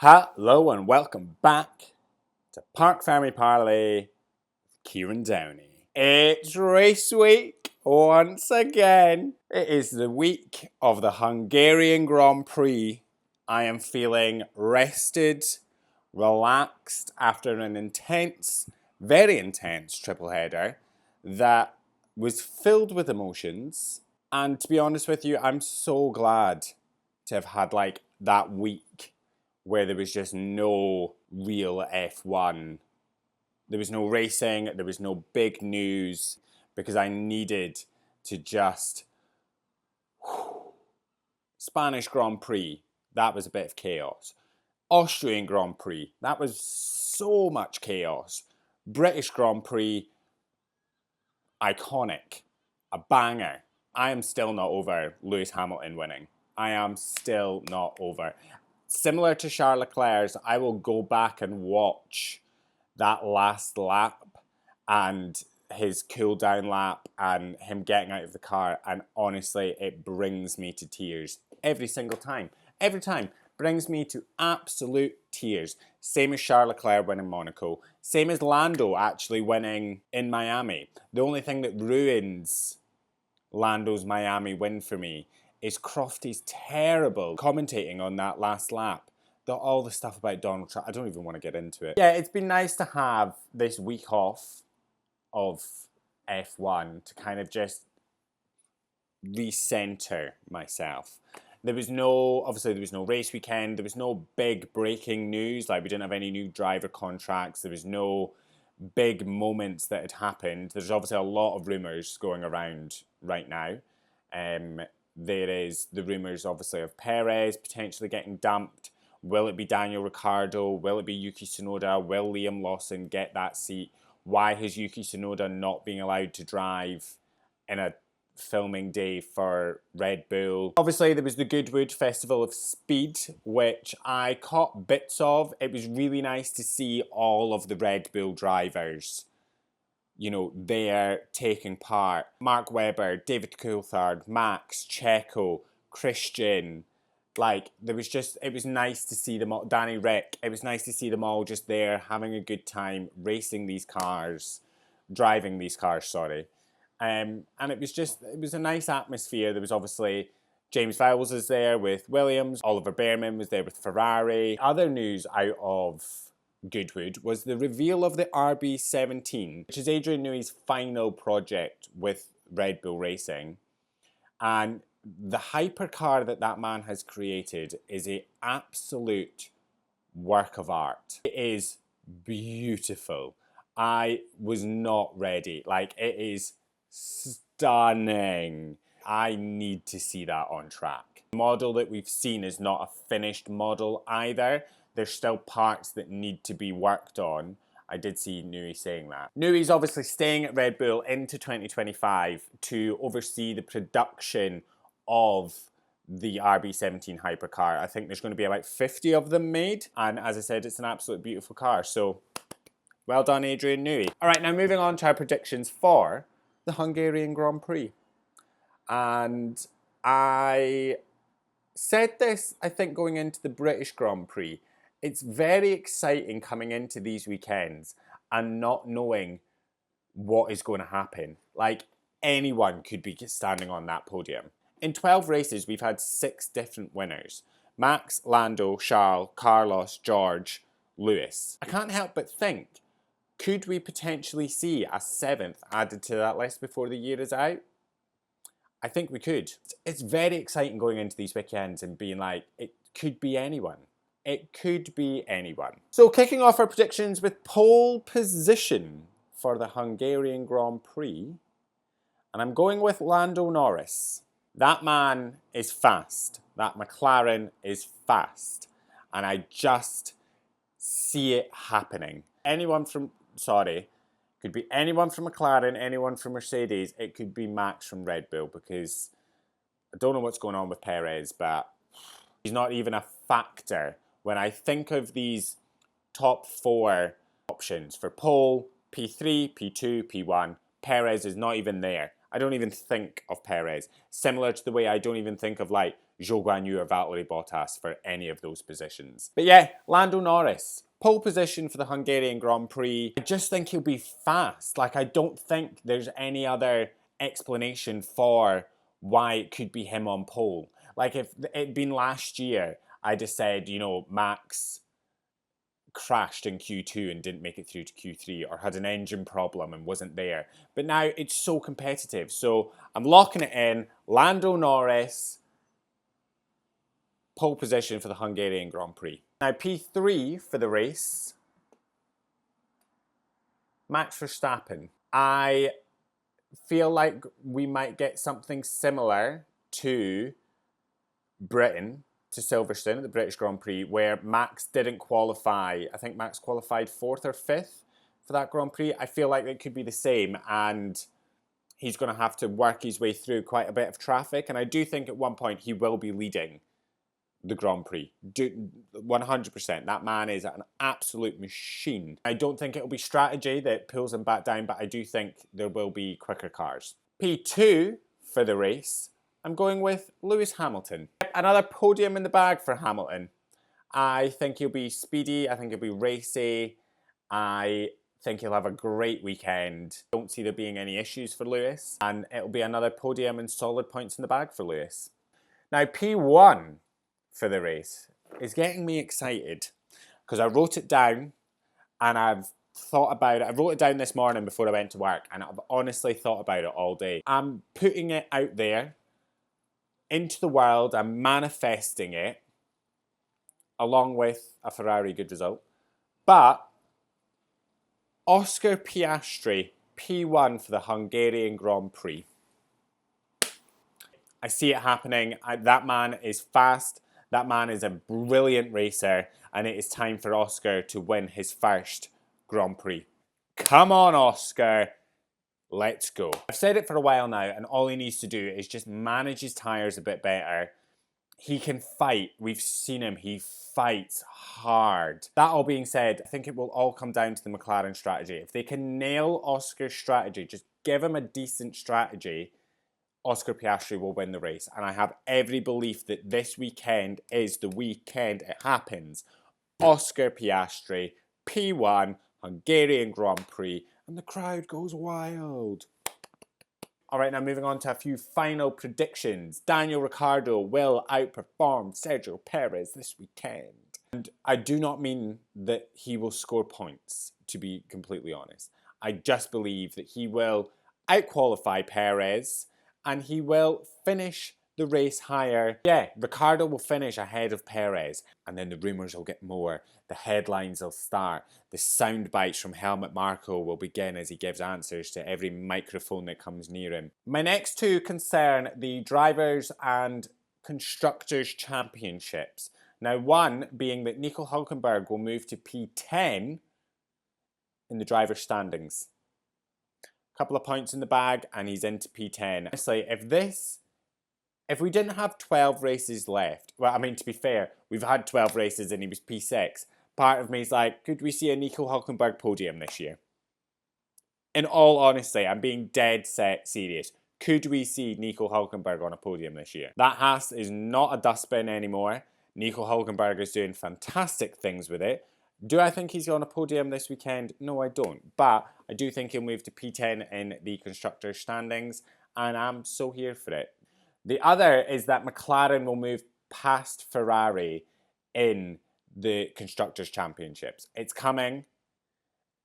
Hello and welcome back to Parc Fermé Parlay, Kieran Downey. It's race week once again. It is the week of the Hungarian Grand Prix. I am feeling rested, relaxed after an intense, very intense triple header that was filled with emotions. And to be honest with you, I'm so glad to have had that week where there was just no real F1. There was no racing, there was no big news, because I needed to just... Spanish Grand Prix, that was a bit of chaos. Austrian Grand Prix, that was so much chaos. British Grand Prix, iconic, a banger. I am still not over Lewis Hamilton winning. I am still not over. Similar to Charles Leclerc's, I will go back and watch that last lap and his cool down lap and him getting out of the car, and honestly, it brings me to tears every single time. Every time. Brings me to absolute tears. Same as Charles Leclerc winning Monaco. Same as Lando actually winning in Miami. The only thing that ruins Lando's Miami win for me is Crofty's terrible commentating on that last lap. All the stuff about Donald Trump, I don't even want to get into it. Yeah, it's been nice to have this week off of F1 to kind of just recenter myself. Obviously there was no race weekend, there was no big breaking news, like we didn't have any new driver contracts, there was no big moments that had happened. There's obviously a lot of rumours going around right now. There is the rumours, obviously, of Perez potentially getting dumped. Will it be Daniel Ricciardo? Will it be Yuki Tsunoda? Will Liam Lawson get that seat? Why has Yuki Tsunoda not being allowed to drive in a filming day for Red Bull? Obviously, there was the Goodwood Festival of Speed, which I caught bits of. It was really nice to see all of the Red Bull drivers, there taking part. Mark Webber, David Coulthard, Max, Checo, Christian. It was nice to see them all. Danny Rick, it was nice to see them all just there having a good time, driving these cars, sorry. And it was a nice atmosphere. There was obviously James Vowles is there with Williams. Oliver Bearman was there with Ferrari. Other news out of Goodwood was the reveal of the RB17, which is Adrian Newey's final project with Red Bull Racing. And the hypercar that man has created is an absolute work of art. It is beautiful. I was not ready. It is stunning. I need to see that on track. The model that we've seen is not a finished model either. There's still parts that need to be worked on. I did see Newey saying that. Newey's obviously staying at Red Bull into 2025 to oversee the production of the RB17 hypercar. I think there's going to be about 50 of them made. And as I said, it's an absolute beautiful car. So, well done, Adrian Newey. All right, now moving on to our predictions for the Hungarian Grand Prix. And I said this, I think, going into the British Grand Prix. It's very exciting coming into these weekends and not knowing what is going to happen. Anyone could be standing on that podium. In 12 races, we've had 6 different winners. Max, Lando, Charles, Carlos, George, Lewis. I can't help but think, could we potentially see a 7th added to that list before the year is out? I think we could. It's very exciting going into these weekends and being it could be anyone. It could be anyone. So kicking off our predictions with pole position for the Hungarian Grand Prix. And I'm going with Lando Norris. That man is fast. That McLaren is fast. And I just see it happening. Could be anyone from McLaren, anyone from Mercedes. It could be Max from Red Bull, because I don't know what's going on with Perez, but he's not even a factor. When I think of these top 4 options for pole, P3, P2, P1, Perez is not even there. I don't even think of Perez. Similar to the way I don't even think of Zhou Guanyu or Valtteri Bottas for any of those positions. But yeah, Lando Norris, pole position for the Hungarian Grand Prix. I just think he'll be fast. Like, I don't think there's any other explanation for why it could be him on pole. Like, if it'd been last year, I just said, you know, Max crashed in Q2 and didn't make it through to Q3, or had an engine problem and wasn't there. But now it's so competitive. So I'm locking it in. Lando Norris, pole position for the Hungarian Grand Prix. Now P3 for the race, Max Verstappen. I feel like we might get something similar to Britain, to Silverstone at the British Grand Prix, where Max didn't qualify. I think Max qualified 4th or 5th for that Grand Prix. I feel like it could be the same, and he's going to have to work his way through quite a bit of traffic, and I do think at one point he will be leading the Grand Prix. 100%. That man is an absolute machine. I don't think it'll be strategy that pulls him back down, but I do think there will be quicker cars. P2 for the race, I'm going with Lewis Hamilton. Another podium in the bag for Hamilton. I think he'll be speedy. I think he'll be racy. I think he'll have a great weekend. Don't see there being any issues for Lewis. And it'll be another podium and solid points in the bag for Lewis. Now, P1 for the race is getting me excited because I wrote it down and I've thought about it. I wrote it down this morning before I went to work, and I've honestly thought about it all day. I'm putting it out there into the world. I'm manifesting it along with a Ferrari good result. But Oscar Piastri, P1 for the Hungarian Grand Prix. I see it happening. That man is fast. That man is a brilliant racer, and it is time for Oscar to win his first Grand Prix. Come on, Oscar. Let's go. I've said it for a while now, and all he needs to do is just manage his tyres a bit better. He can fight. We've seen him. He fights hard. That all being said, I think it will all come down to the McLaren strategy. If they can nail Oscar's strategy, just give him a decent strategy, Oscar Piastri will win the race. And I have every belief that this weekend is the weekend it happens. Oscar Piastri, P1, Hungarian Grand Prix, and the crowd goes wild. All right, now moving on to a few final predictions. Daniel Ricciardo will outperform Sergio Perez this weekend. And I do not mean that he will score points, to be completely honest. I just believe that he will outqualify Perez, and he will finish the race higher. Yeah, Ricciardo will finish ahead of Perez, and then the rumours will get more. The headlines will start. The sound bites from Helmut Marko will begin as he gives answers to every microphone that comes near him. My next two concern the Drivers' and Constructors' Championships. Now, one being that Nico Hülkenberg will move to P10 in the driver's standings. Couple of points in the bag and he's into P10. Honestly, if we didn't have 12 races left, well, I mean, to be fair, we've had 12 races and he was P6. Part of me is like, could we see a Nico Hülkenberg podium this year? In all honesty, I'm being dead set serious. Could we see Nico Hülkenberg on a podium this year? That Haas is not a dustbin anymore. Nico Hülkenberg is doing fantastic things with it. Do I think he's on a podium this weekend? No, I don't. But I do think he'll move to P10 in the Constructors' standings, and I'm so here for it. The other is that McLaren will move past Ferrari in the Constructors' Championships. It's coming,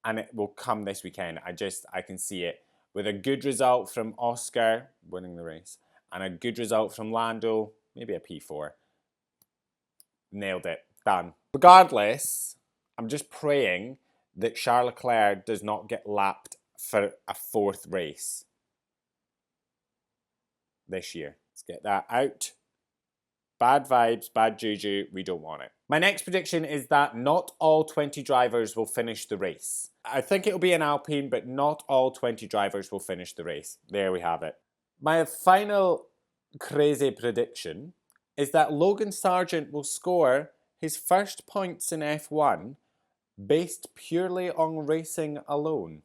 and it will come this weekend. I can see it. With a good result from Oscar, winning the race, and a good result from Lando, maybe a P4. Nailed it. Done. Regardless, I'm just praying that Charles Leclerc does not get lapped for a 4th race this year. Let's get that out. Bad vibes, bad juju, we don't want it. My next prediction is that not all 20 drivers will finish the race. I think it'll be an Alpine, but not all 20 drivers will finish the race. There we have it. My final crazy prediction is that Logan Sargent will score his first points in F1 based purely on racing alone.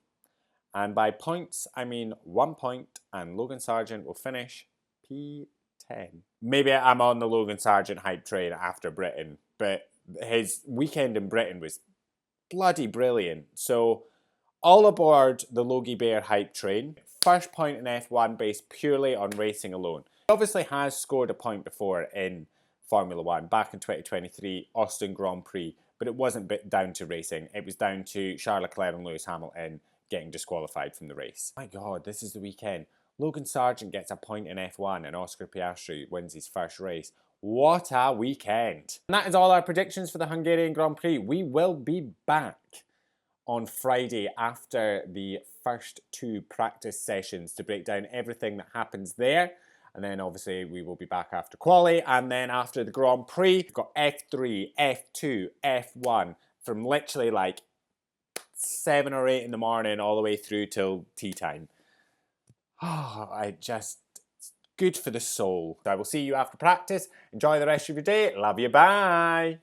And by points, I mean 1 point, and Logan Sargent will finish P10. 10. Maybe I'm on the Logan Sargent hype train after Britain, but his weekend in Britain was bloody brilliant. So, all aboard the Logie Bear hype train. First point in F1 based purely on racing alone. He obviously has scored a point before in Formula 1, back in 2023, Austin Grand Prix, but it wasn't down to racing. It was down to Charles Leclerc and Lewis Hamilton getting disqualified from the race. My God, this is the weekend. Logan Sargent gets a point in F1 and Oscar Piastri wins his first race. What a weekend. And that is all our predictions for the Hungarian Grand Prix. We will be back on Friday after the first 2 practice sessions to break down everything that happens there. And then obviously we will be back after quali, and then after the Grand Prix, we've got F3, F2, F1 from literally like 7 or 8 in the morning all the way through till tea time. It's good for the soul. I will see you after practice. Enjoy the rest of your day. Love you. Bye.